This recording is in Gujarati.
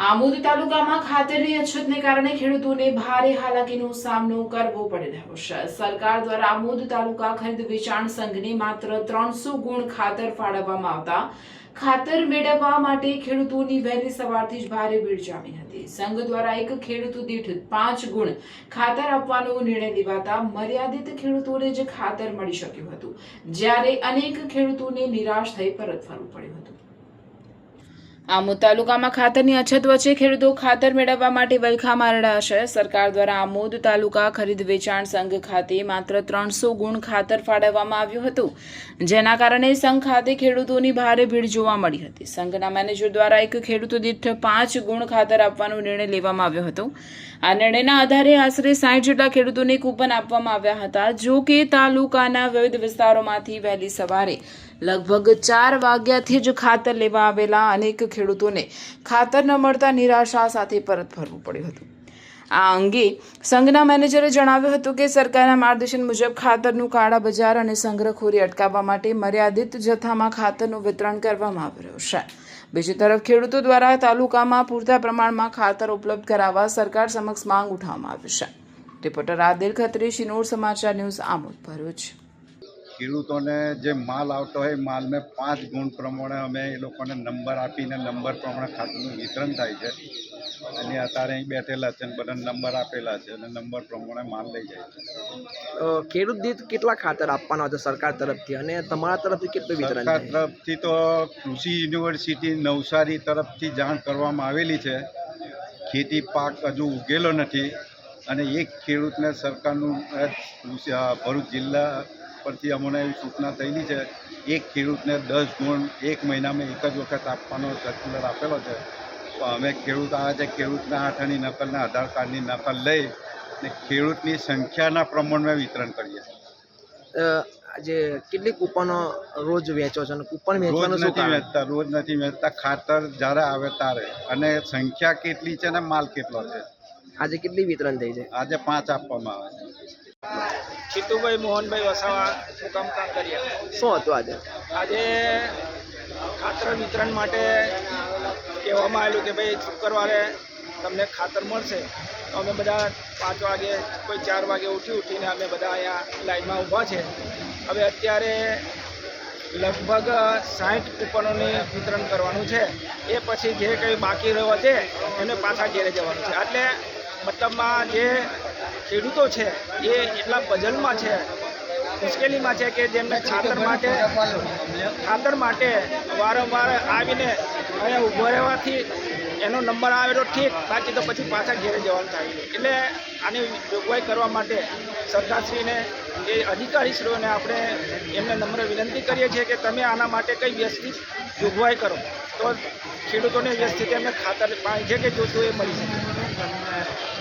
આમોદ તાલુકામાં ખાતરની અછતને કારણે ખેડૂતોને ભારે હાલાકીનો સામનો કરવો પડી રહ્યો છે। સરકાર દ્વારા આમોદ તાલુકા ખરીદ વેચાણ સંઘને માત્ર 300 ગુણ ખાતર ફાળવવામાં આવતા ખાતર મેળવવા માટે ખેડૂતોની વહેલી સવારથી જ ભારે ભીડ જામી હતી। સંઘ દ્વારા એક ખેડૂત દીઠ 5 ગુણ ખાતર આપવાનો નિર્ણય લેવાતા મર્યાદિત ખેડૂતોને જ ખાતર મળી શક્યું હતું, જ્યારે અનેક ખેડૂતોને નિરાશ થઈ પરત ફરવું પડ્યું હતું। આમોદ તાલુકામાં ખાતરની અછત વચ્ચે ખેડૂતો ખાતર મેળવવા માટે વલખા મારી રહ્યા છે। સરકાર દ્વારા આમોદ તાલુકા ખરીદ વેચાણ સંઘ ખાતે માત્ર 300 ગુણ ખાતર ફાળવવામાં આવ્યું હતું, જેના કારણે સંઘ ખાતે ખેડૂતોની ભારે ભીડ જોવા મળી હતી। સંઘના મેનેજર દ્વારા એક ખેડૂત દીઠ 5 ગુણ ખાતર આપવાનો નિર્ણય લેવામાં આવ્યો હતો। આ નિર્ણયના આધારે આશરે 60 જેટલા ખેડૂતોને કૂપન આપવામાં આવ્યા હતા। જો કે તાલુકાના વિવિધ વિસ્તારોમાંથી વહેલી સવારે લગભગ 4 વાગ્યાથી જ ખાતર લેવા આવેલા અનેક ખેડૂતોને ખાતર ન મળતા નિરાશા સાથે પરત ફરવું પડ્યું હતું। આ અંગે સંઘના મેનેજરે જણાવ્યું હતું કે સરકારના માર્ગદર્શન મુજબ ખાતરનું કાળા બજાર અને સંગ્રહખોરી અટકાવવા માટે મર્યાદિત જથ્થામાં ખાતરનું વિતરણ કરવામાં આવી રહ્યું છે। બીજી તરફ ખેડૂતો દ્વારા તાલુકામાં પૂરતા પ્રમાણમાં ખાતર ઉપલબ્ધ કરાવવા સરકાર સમક્ષ માંગ ઉઠાવવામાં આવી છે। રિપોર્ટર આદિલ ખત્રી, શિનોર સમાચાર ન્યૂઝ, આમોદ, ભરૂચ। ખેડૂતોને જે માલ આવતો હોય માલને 5 ગુણ પ્રમાણે અમે એ લોકોને નંબર આપીને નંબર પ્રમાણે ખાતરનું વિતરણ થાય છે અને અત્યારે અહીં બેઠેલા છે અને બધા નંબર આપેલા છે અને નંબર પ્રમાણે માલ લઈ જાય છે। ખેડૂત દીઠ કેટલા ખાતર આપવાના હતા સરકાર તરફથી અને તમારા તરફથી કેટલું વિતરણ સરકાર તરફથી તો કૃષિ યુનિવર્સિટી નવસારી તરફથી જાણ કરવામાં આવેલી છે। ખેતી પાક હજુ ઉગેલો નથી અને એક ખેડૂતને સરકારનું ભરૂચ જિલ્લા પરથી અમને એવી સૂચના થયેલી છે, એક ખેડૂતને 10 ગુણ 1 મહિનામાં એક જ વખત આપવાનો સર્ક્યુલર આપેલો છે। તો અમે ખેડૂત આવે છે, ખેડૂતના આઠાની નકલને આધાર કાર્ડની નકલ લઈ અને ખેડૂતની સંખ્યાના પ્રમાણમાં વિતરણ કરીએ છીએ। આજે કેટલી કૂપનો રોજ વેચો છો અને કૂપન વેચવાનું શું નથી વેચતા, રોજ નથી વેચતા, ખાતર જ્યારે આવે ત્યારે, અને સંખ્યા કેટલી છે ને માલ કેટલો છે। આજે કેટલી વિતરણ થઈ છે? આજે 5 આપવામાં આવે છે। ચિત્તુભાઈ મોહનભાઈ વસાવા, મુકામ કાંકરિયા। શું હતું આજે? આજે ખાતર વિતરણ માટે કહેવામાં આવેલું કે ભાઈ શુક્રવારે તમને ખાતર મળશે। તો અમે બધા 5 વાગે, કોઈ 4 વાગે ઉઠીને અમે બધા અહીંયા લાઈનમાં ઊભા છે। હવે અત્યારે લગભગ 60 કૂપનોની વિતરણ કરવાનું છે। એ પછી જે કંઈ બાકી રહ્યો છે એને પાછા ઘેરે જવાનું છે। એટલે મતલબમાં જે ખેડૂતો છે એ એટલા પઝલમાં છે, મુશ્કેલીમાં છે કે જેમને ખાતર માટે વારંવાર આવીને અહીંયા ઊભો રહેવાથી એનો નંબર આવેલો ઠીક, બાકી તો પછી પાછા ઘેરે જવાનું થાય છે। એટલે આની જોગવાઈ કરવા માટે સરકારશ્રીને, એ અધિકારીશ્રીઓને આપણે એમને નમ્ર વિનંતી કરીએ છીએ કે તમે આના માટે કંઈ વ્યવસ્થિત જોગવાઈ કરો તો ખેડૂતોને વ્યવસ્થિત એમને ખાતર પાણી જે કંઈ જોતું એ મળી શકે।